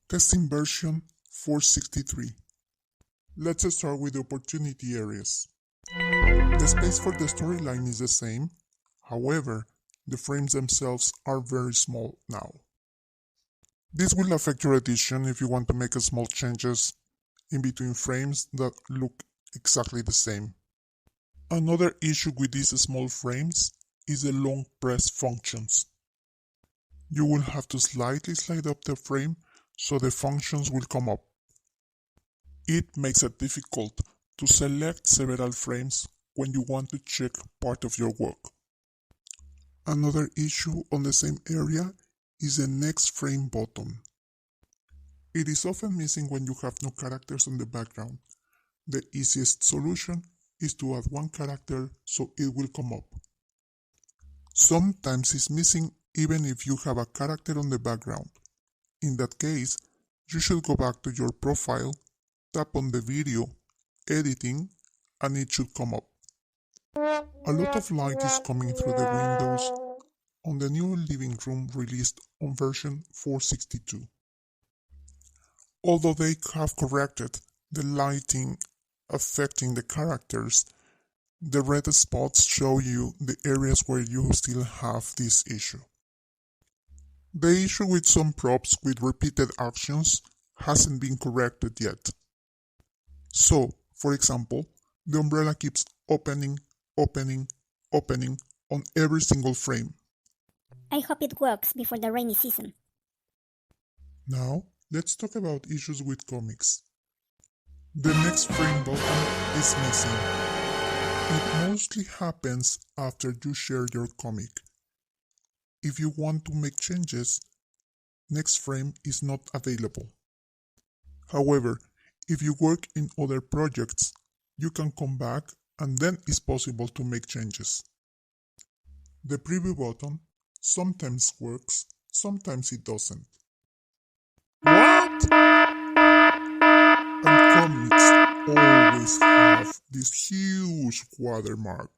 Testing version 463. Let's start with the opportunity areas. The space for the storyline is the same, however, the frames themselves are very small now. This will affect your edition if you want to make small changes in between frames that look exactly the same. Another issue with these small frames is the long press functions. You will have to slightly slide up the frame so the functions will come up. It makes it difficult to select several frames when you want to check part of your work. Another issue on the same area is the next frame button. It is often missing when you have no characters on the background. The easiest solution is to add one character so it will come up. Sometimes it's missing even if you have a character on the background. In that case, you should go back to your profile, tap on the video, editing, and it should come up. A lot of light is coming through the windows on the new living room released on version 462. Although they have corrected the lighting affecting the characters, the red spots show you the areas where you still have this issue. The issue with some props with repeated actions hasn't been corrected yet. So, for example, the umbrella keeps opening on every single frame. I hope it works before the rainy season. Now, let's talk about issues with comics. The next frame button is missing. It mostly happens after you share your comic. If you want to make changes, next frame is not available. However, if you work in other projects, you can come back and then it's possible to make changes. The preview button sometimes works, sometimes it doesn't. What? And comics always have this huge watermark,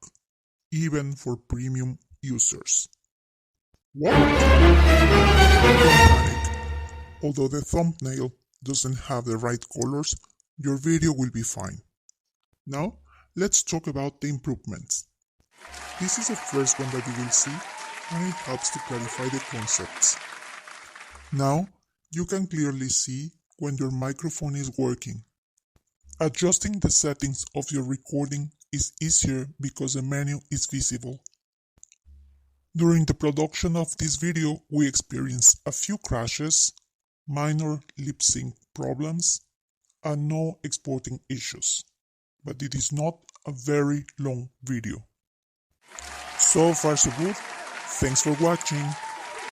even for premium users. What? Don't panic. Although the thumbnail doesn't have the right colors, your video will be fine. Now, let's talk about the improvements. This is the first one that you will see, and it helps to clarify the concepts. Now, you can clearly see when your microphone is working. Adjusting the settings of your recording is easier because the menu is visible. During the production of this video, we experienced a few crashes, minor lip sync problems, and no exporting issues. But it is not a very long video. So far so good. Thanks for watching.